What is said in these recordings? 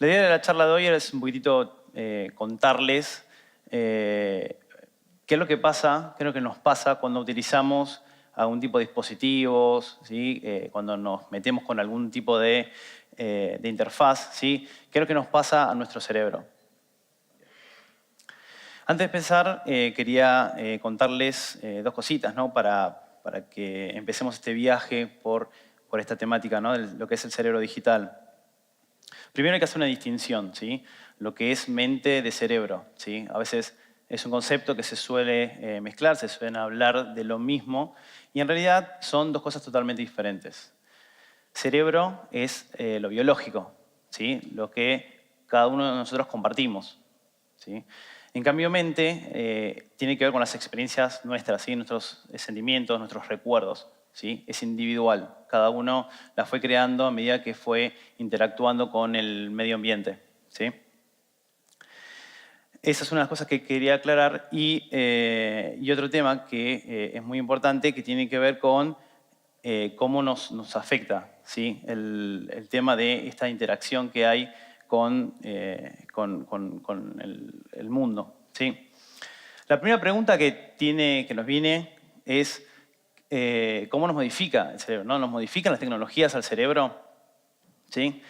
La idea de la charla de hoy es un poquitito contarles qué es lo que pasa, qué es lo que nos pasa cuando utilizamos algún tipo de dispositivos, ¿sí? Cuando nos metemos con algún tipo de interfaz, ¿sí? Qué es lo que nos pasa a nuestro cerebro. Antes de empezar, quería contarles dos cositas, ¿no? para que empecemos este viaje por esta temática, ¿no? De lo que es el cerebro digital. Primero hay que hacer una distinción, ¿sí? Lo que es mente de cerebro, ¿sí? A veces es un concepto que se suele mezclar, se suelen hablar de lo mismo, y en realidad son dos cosas totalmente diferentes. Cerebro es lo biológico, ¿sí? Lo que cada uno de nosotros compartimos, ¿sí? En cambio, mente tiene que ver con las experiencias nuestras, ¿sí? Nuestros sentimientos, nuestros recuerdos, ¿sí? Es individual. Cada uno la fue creando a medida que fue interactuando con el medio ambiente, ¿sí? Esa es una de las cosas que quería aclarar. Y otro tema que es muy importante, que tiene que ver con cómo nos afecta, ¿sí? El tema de esta interacción que hay con el mundo, ¿sí? La primera pregunta que nos viene es ¿cómo nos modifica el cerebro? ¿No? ¿Nos modifican las tecnologías al cerebro? ¿Sí?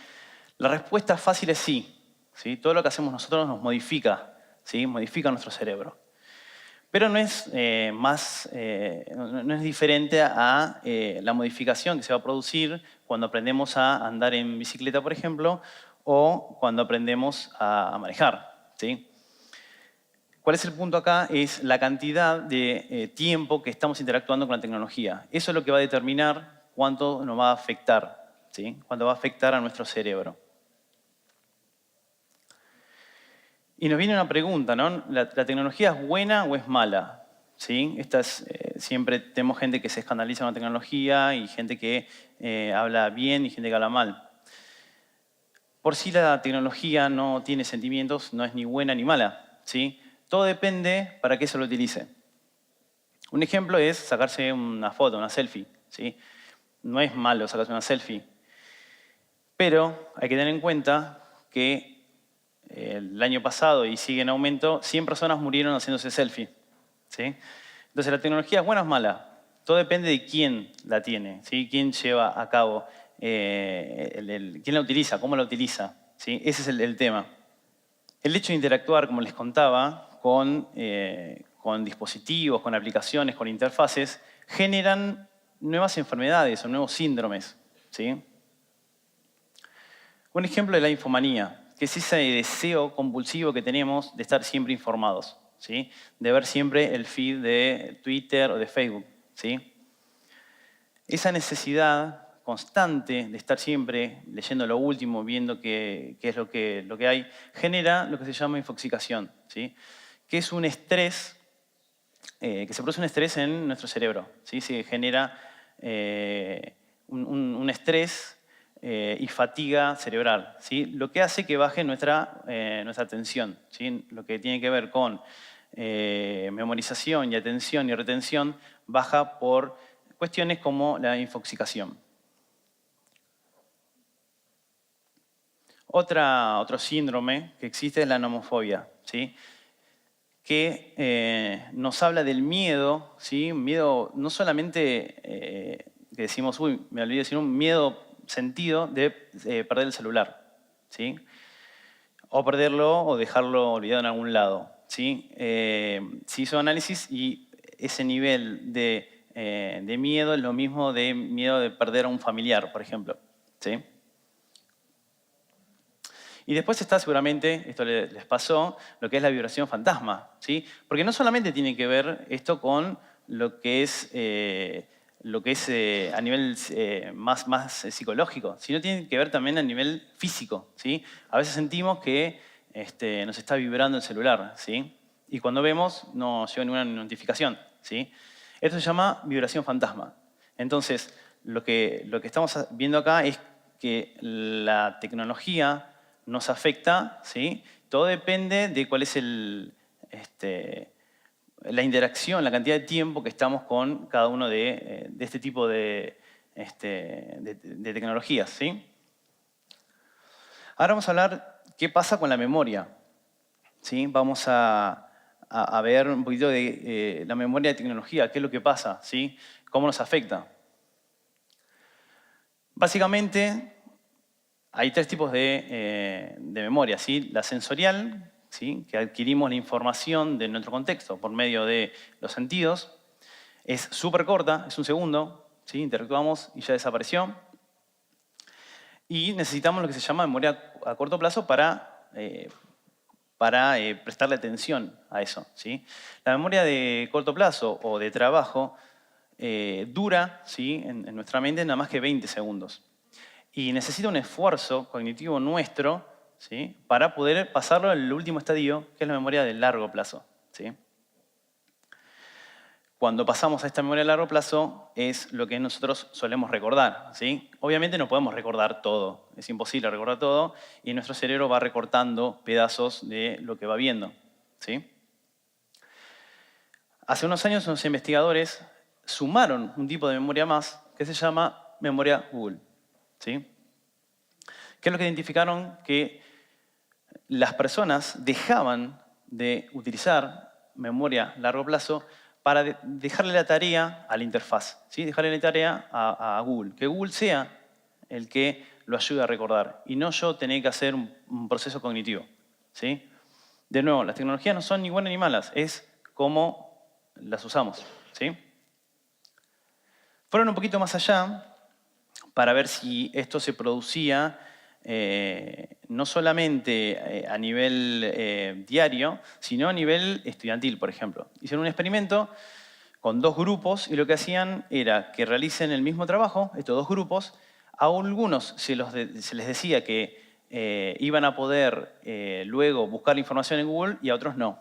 La respuesta fácil es sí, ¿sí? Todo lo que hacemos nosotros nos modifica, ¿sí? Modifica nuestro cerebro. Pero no es, no es diferente a la modificación que se va a producir cuando aprendemos a andar en bicicleta, por ejemplo, o cuando aprendemos a manejar, ¿sí? ¿Cuál es el punto acá? Es la cantidad de tiempo que estamos interactuando con la tecnología. Eso es lo que va a determinar cuánto nos va a afectar, ¿sí? Cuánto va a afectar a nuestro cerebro. Y nos viene una pregunta, ¿no? ¿La tecnología es buena o es mala? ¿Sí? Siempre tenemos gente que se escandaliza con la tecnología y gente que habla bien y gente que habla mal. Por si la tecnología no tiene sentimientos, no es ni buena ni mala, ¿sí? Todo depende para qué se lo utilice. Un ejemplo es sacarse una foto, una selfie, ¿sí? No es malo sacarse una selfie, pero hay que tener en cuenta que el año pasado, y sigue en aumento, 100 personas murieron haciéndose selfie, ¿sí? Entonces, ¿la tecnología es buena o es mala? Todo depende de quién la tiene, ¿sí? Quién lleva a cabo, quién la utiliza, cómo la utiliza, ¿sí? Ese es el tema. El hecho de interactuar, como les contaba, con dispositivos, con aplicaciones, con interfaces, generan nuevas enfermedades o nuevos síndromes, ¿sí? Un ejemplo es la infomanía, que es ese deseo compulsivo que tenemos de estar siempre informados, ¿sí? De ver siempre el feed de Twitter o de Facebook, ¿sí? Esa necesidad constante de estar siempre leyendo lo último, viendo qué es lo que hay, genera lo que se llama infoxicación, ¿sí? Que es un estrés, que se produce un estrés en nuestro cerebro, ¿sí? Se genera un estrés y fatiga cerebral, ¿sí? Lo que hace que baje nuestra atención, ¿sí? Lo que tiene que ver con memorización y atención y retención baja por cuestiones como la infoxicación. Otro síndrome que existe es la nomofobia, ¿sí? Que nos habla del miedo, ¿sí? Miedo no solamente que decimos, uy, me olvidé, sino un miedo sentido de perder el celular, ¿sí? O perderlo o dejarlo olvidado en algún lado, ¿sí? Se hizo análisis y ese nivel de miedo es lo mismo de miedo de perder a un familiar, por ejemplo, ¿sí? Y después está seguramente, esto les pasó, lo que es la vibración fantasma, ¿sí? Porque no solamente tiene que ver esto con lo que es a nivel más psicológico, sino tiene que ver también a nivel físico, ¿sí? A veces sentimos que nos está vibrando el celular, ¿sí? Y cuando vemos no llega ninguna notificación, ¿sí? Esto se llama vibración fantasma. Entonces, lo que estamos viendo acá es que la tecnología nos afecta, ¿sí? Todo depende de cuál es la interacción, la cantidad de tiempo que estamos con cada uno de este tipo de tecnologías, ¿sí? Ahora vamos a hablar ¿Qué pasa con la memoria? ¿Sí? Vamos a ver un poquito de la memoria de tecnología, qué es lo que pasa, ¿sí? Cómo nos afecta. Básicamente, hay tres tipos de memoria, ¿sí? La sensorial, ¿sí? Que adquirimos la información de nuestro contexto por medio de los sentidos. Es súper corta, es un segundo, ¿sí? Interactuamos y ya desapareció. Y necesitamos lo que se llama memoria a corto plazo para prestarle atención a eso, ¿sí? La memoria de corto plazo o de trabajo dura, ¿sí? en nuestra mente nada más que 20 segundos. Y necesita un esfuerzo cognitivo nuestro, ¿sí? Para poder pasarlo al último estadio, que es la memoria de largo plazo, ¿sí? Cuando pasamos a esta memoria a largo plazo es lo que nosotros solemos recordar, ¿sí? Obviamente no podemos recordar todo, es imposible recordar todo y nuestro cerebro va recortando pedazos de lo que va viendo, ¿sí? Hace unos años unos investigadores sumaron un tipo de memoria más que se llama memoria Google, ¿sí? ¿Qué es lo que identificaron? Que las personas dejaban de utilizar memoria a largo plazo para dejarle la tarea a la interfaz, ¿sí? Dejarle la tarea a Google. Que Google sea el que lo ayude a recordar y no yo tener que hacer un proceso cognitivo, ¿sí? De nuevo, las tecnologías no son ni buenas ni malas, es cómo las usamos, ¿sí? Fueron un poquito más allá para ver si esto se producía no solamente a nivel diario, sino a nivel estudiantil, por ejemplo. Hicieron un experimento con dos grupos y lo que hacían era que realicen el mismo trabajo, estos dos grupos. A algunos se les decía que iban a poder luego buscar la información en Google y a otros no.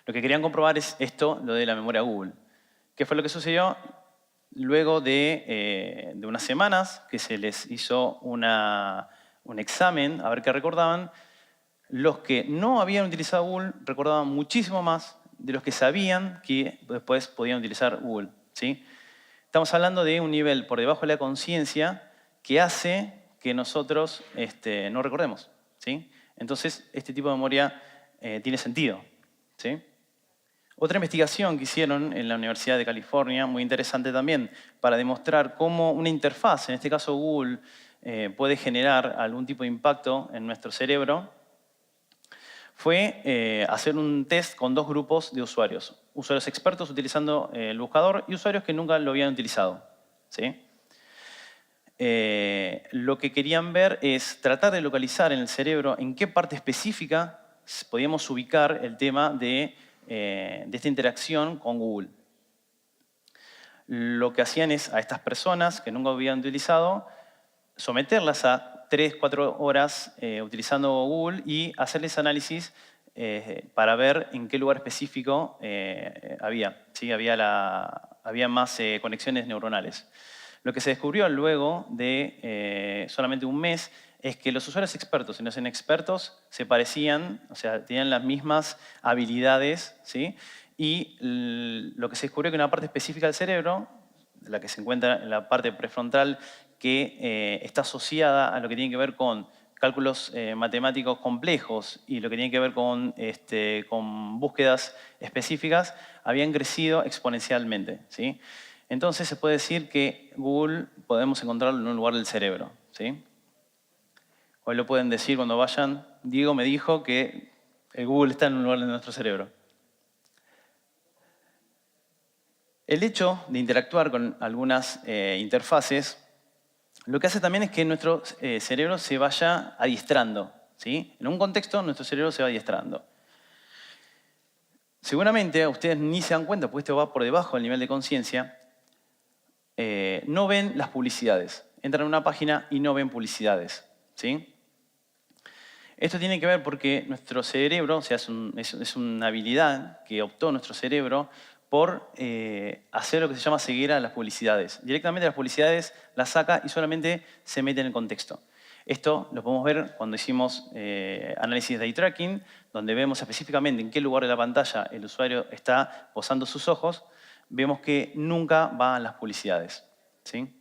Lo que querían comprobar es esto, lo de la memoria Google. ¿Qué fue lo que sucedió? Luego de unas semanas que se les hizo un examen a ver qué recordaban, los que no habían utilizado Google recordaban muchísimo más de los que sabían que después podían utilizar Google, ¿sí? Estamos hablando de un nivel por debajo de la conciencia que hace que nosotros no recordemos, ¿sí? Entonces, este tipo de memoria tiene sentido, ¿sí? Otra investigación que hicieron en la Universidad de California, muy interesante también, para demostrar cómo una interfaz, en este caso Google, puede generar algún tipo de impacto en nuestro cerebro, fue hacer un test con dos grupos de usuarios. Usuarios expertos utilizando el buscador y usuarios que nunca lo habían utilizado, ¿sí? Lo que querían ver es tratar de localizar en el cerebro en qué parte específica podíamos ubicar el tema de esta interacción con Google. Lo que hacían es a estas personas que nunca habían utilizado, someterlas a 3-4 horas utilizando Google y hacerles análisis para ver en qué lugar específico había. ¿Sí? Había más conexiones neuronales. Lo que se descubrió luego de solamente un mes es que los usuarios expertos y los inexpertos se parecían, o sea, tenían las mismas habilidades, ¿sí? Y lo que se descubrió es que una parte específica del cerebro, la que se encuentra en la parte prefrontal, que está asociada a lo que tiene que ver con cálculos matemáticos complejos y lo que tiene que ver con búsquedas específicas, habían crecido exponencialmente, ¿sí? Entonces se puede decir que Google podemos encontrarlo en un lugar del cerebro, ¿sí? Hoy lo pueden decir cuando vayan, Diego me dijo que el Google está en un lugar de nuestro cerebro. El hecho de interactuar con algunas interfaces, lo que hace también es que nuestro cerebro se vaya adiestrando, ¿sí? En un contexto, nuestro cerebro se va adiestrando. Seguramente ustedes ni se dan cuenta, porque esto va por debajo del nivel de conciencia, no ven las publicidades. Entran a una página y no ven publicidades, ¿sí? Esto tiene que ver porque nuestro cerebro, o sea, es una habilidad que optó nuestro cerebro por hacer lo que se llama ceguera a las publicidades. Directamente las publicidades las saca y solamente se mete en el contexto. Esto lo podemos ver cuando hicimos análisis de eye tracking, donde vemos específicamente en qué lugar de la pantalla el usuario está posando sus ojos, vemos que nunca va a las publicidades, ¿sí?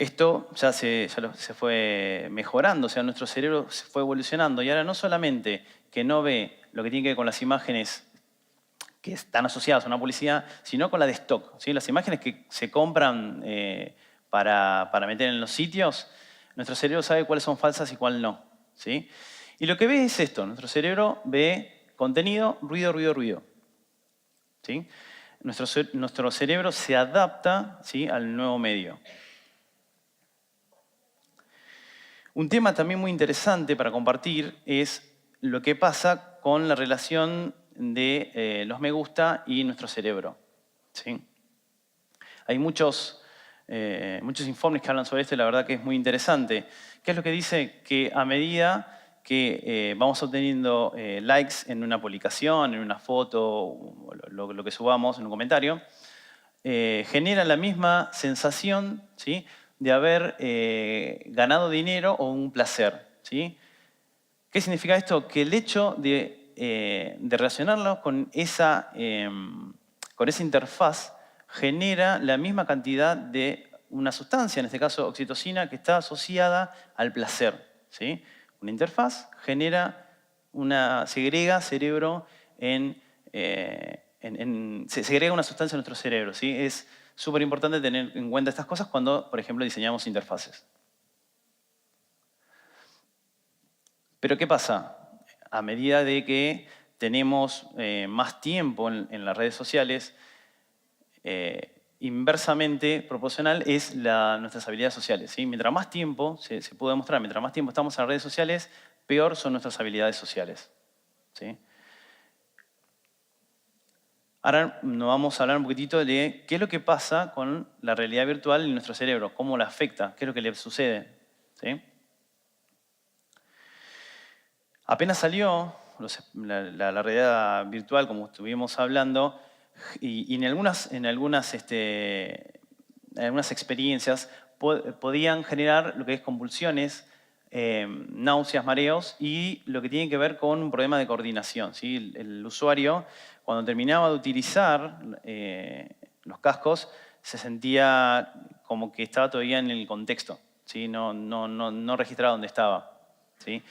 Esto ya se fue mejorando, o sea, nuestro cerebro se fue evolucionando y ahora no solamente que no ve lo que tiene que ver con las imágenes que están asociadas a una publicidad, sino con la de stock, ¿sí? Las imágenes que se compran para meter en los sitios, nuestro cerebro sabe cuáles son falsas y cuáles no, ¿sí? Y lo que ve es esto, nuestro cerebro ve contenido, ruido, ruido, ruido, ¿sí? Nuestro cerebro se adapta, ¿sí?, al nuevo medio. Un tema también muy interesante para compartir es lo que pasa con la relación de los me gusta y nuestro cerebro, ¿sí? Hay muchos informes que hablan sobre esto y la verdad que es muy interesante. ¿Qué es lo que dice? Que a medida que vamos obteniendo likes en una publicación, en una foto, lo que subamos en un comentario, genera la misma sensación, ¿sí?, de haber ganado dinero o un placer, ¿sí? ¿Qué significa esto? Que el hecho de relacionarlo con esa interfaz genera la misma cantidad de una sustancia, en este caso oxitocina, que está asociada al placer, ¿sí? Una interfaz segrega cerebro se segrega una sustancia en nuestro cerebro, ¿sí? Es súper importante tener en cuenta estas cosas cuando, por ejemplo, diseñamos interfaces. Pero ¿qué pasa? A medida de que tenemos más tiempo en las redes sociales, inversamente proporcional es nuestras habilidades sociales, ¿sí? Mientras más tiempo, se puede demostrar, mientras más tiempo estamos en las redes sociales, peor son nuestras habilidades sociales, ¿sí? Ahora nos vamos a hablar un poquitito de qué es lo que pasa con la realidad virtual en nuestro cerebro, cómo la afecta, qué es lo que le sucede, ¿sí? Apenas salió la realidad virtual, como estuvimos hablando, y en algunas experiencias podían generar lo que es convulsiones, náuseas, mareos y lo que tiene que ver con un problema de coordinación, ¿sí? El usuario, cuando terminaba de utilizar los cascos, se sentía como que estaba todavía en el contexto, ¿sí? No registraba dónde estaba, ¿sí?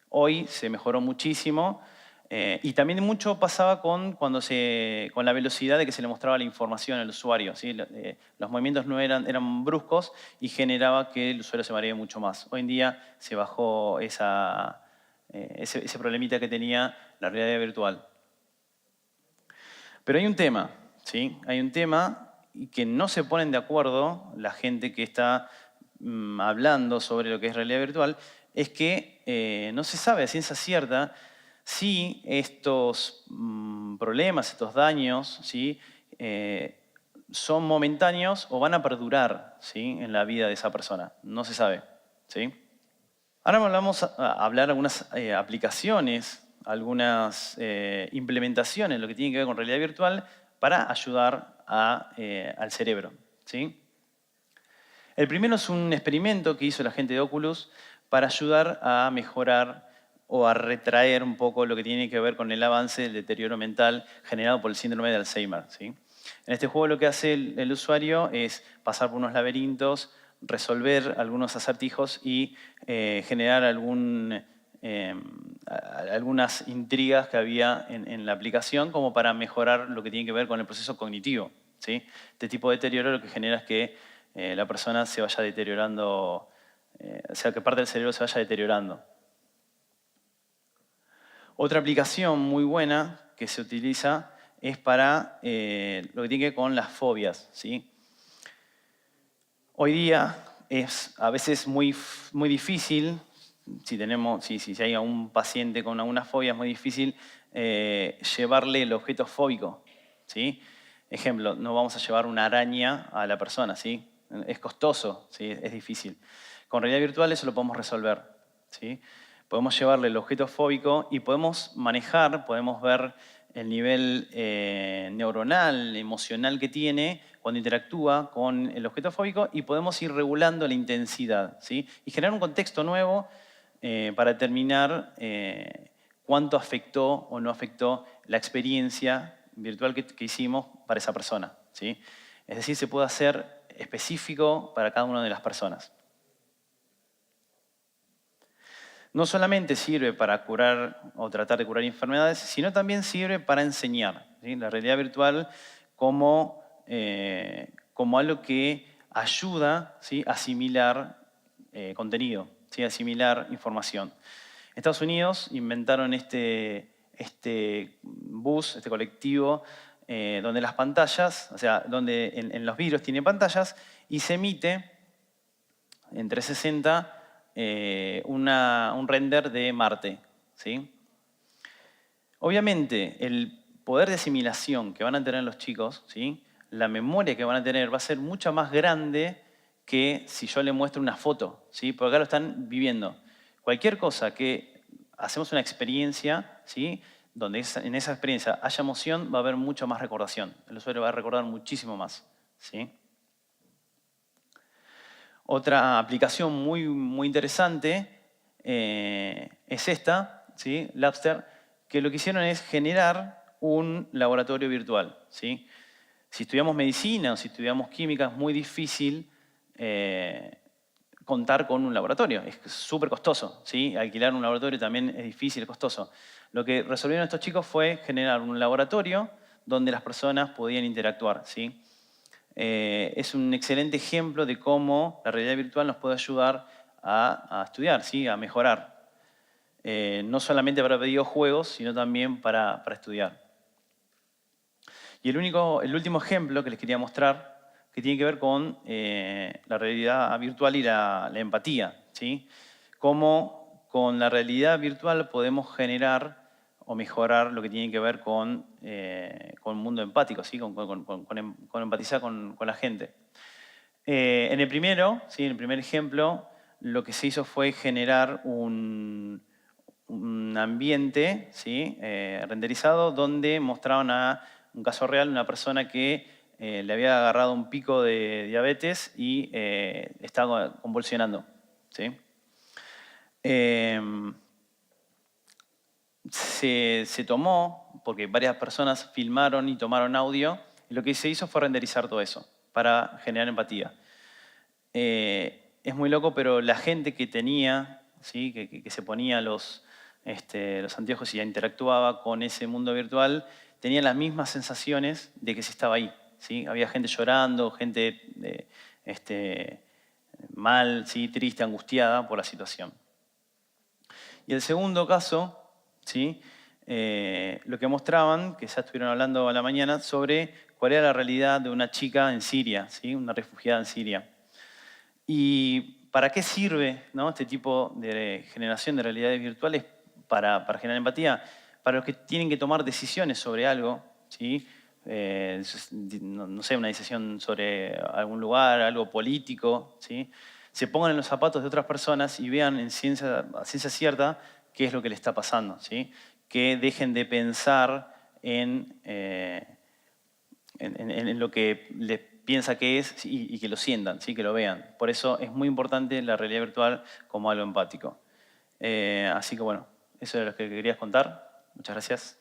Hoy se mejoró muchísimo y también mucho pasaba con la velocidad de que se le mostraba la información al usuario, ¿sí? Los movimientos no eran bruscos y generaba que el usuario se maree mucho más. Hoy en día se bajó ese problemita que tenía la realidad virtual. Pero hay un tema, ¿sí? Hay un tema que no se ponen de acuerdo la gente que está hablando sobre lo que es realidad virtual, es que no se sabe a ciencia cierta si estos problemas, estos daños, ¿sí?, son momentáneos o van a perdurar, ¿sí?, en la vida de esa persona. No se sabe, ¿sí? Ahora vamos a hablar de algunas aplicaciones, algunas implementaciones, lo que tiene que ver con realidad virtual, para ayudar al cerebro, ¿sí? El primero es un experimento que hizo la gente de Oculus para ayudar a mejorar o a retraer un poco lo que tiene que ver con el avance del deterioro mental generado por el síndrome de Alzheimer, ¿sí? En este juego lo que hace el usuario es pasar por unos laberintos, resolver algunos acertijos y generar algunas intrigas que había en la aplicación como para mejorar lo que tiene que ver con el proceso cognitivo, ¿sí? Este tipo de deterioro lo que genera es que la persona se vaya deteriorando, o sea, que parte del cerebro se vaya deteriorando. Otra aplicación muy buena que se utiliza es para lo que tiene que ver con las fobias, ¿sí? Hoy día es a veces muy difícil, si hay un paciente con alguna fobia, es muy difícil llevarle el objeto fóbico, ¿sí? Ejemplo, no vamos a llevar una araña a la persona, ¿sí? Es costoso, ¿sí? Es difícil. Con realidad virtual eso lo podemos resolver, ¿sí? Podemos llevarle el objeto fóbico y podemos ver el nivel neuronal, emocional que tiene cuando interactúa con el objeto fóbico y podemos ir regulando la intensidad, ¿sí? Y generar un contexto nuevo para determinar cuánto afectó o no afectó la experiencia virtual que hicimos para esa persona, ¿sí? Es decir, se puede hacer específico para cada una de las personas. No solamente sirve para curar o tratar de curar enfermedades, sino también sirve para enseñar, ¿sí? La realidad virtual como algo que ayuda, ¿sí?, a asimilar contenido, ¿sí?, a asimilar información. En Estados Unidos inventaron este bus, este colectivo, donde las pantallas, o sea, donde en los vidrios tiene pantallas y se emite en 360 un render de Marte, ¿sí? Obviamente, el poder de asimilación que van a tener los chicos, ¿sí?, la memoria que van a tener va a ser mucho más grande que si yo le muestro una foto, ¿sí? Porque acá lo están viviendo. Cualquier cosa que hacemos una experiencia, ¿sí?, donde en esa experiencia haya emoción, va a haber mucho más recordación. El usuario va a recordar muchísimo más, ¿sí? Otra aplicación muy interesante es esta, ¿sí?, Labster, que lo que hicieron es generar un laboratorio virtual, ¿sí? Si estudiamos medicina o si estudiamos química, es muy difícil contar con un laboratorio. Es súper costoso, ¿sí? Alquilar un laboratorio también es difícil, es costoso. Lo que resolvieron estos chicos fue generar un laboratorio donde las personas podían interactuar, ¿sí? Es un excelente ejemplo de cómo la realidad virtual nos puede ayudar a estudiar, ¿sí?, a mejorar. No solamente para videojuegos, sino también para estudiar. Y el último ejemplo que les quería mostrar, que tiene que ver con la realidad virtual y la empatía, ¿sí? Cómo con la realidad virtual podemos generar o mejorar lo que tiene que ver con un mundo empático, ¿sí?, con empatizar con la gente. En el primero, ¿sí?, en el primer ejemplo, lo que se hizo fue generar un ambiente, ¿sí?, renderizado donde mostraban a un caso real, una persona que le había agarrado un pico de diabetes y estaba convulsionando, ¿sí? Se tomó, porque varias personas filmaron y tomaron audio, y lo que se hizo fue renderizar todo eso para generar empatía. Es muy loco, pero la gente que tenía, ¿sí?, que se ponía los anteojos y interactuaba con ese mundo virtual, tenía las mismas sensaciones de que se estaba ahí, ¿sí? Había gente llorando, gente mal, ¿sí?, triste, angustiada por la situación. Y el segundo caso, ¿sí?, lo que mostraban, que ya estuvieron hablando a la mañana, sobre cuál era la realidad de una chica en Siria, ¿sí?, una refugiada en Siria. ¿Y para qué sirve, ¿no?, este tipo de generación de realidades virtuales para generar empatía? Para los que tienen que tomar decisiones sobre algo, ¿sí? No sé, una decisión sobre algún lugar, algo político, ¿sí? Se pongan en los zapatos de otras personas y vean a ciencia cierta qué es lo que le está pasando, ¿sí? Que dejen de pensar en lo que les piensa que es y que lo sientan, ¿sí?, que lo vean. Por eso es muy importante la realidad virtual como algo empático. Así que bueno, eso era lo que querías contar. Muchas gracias.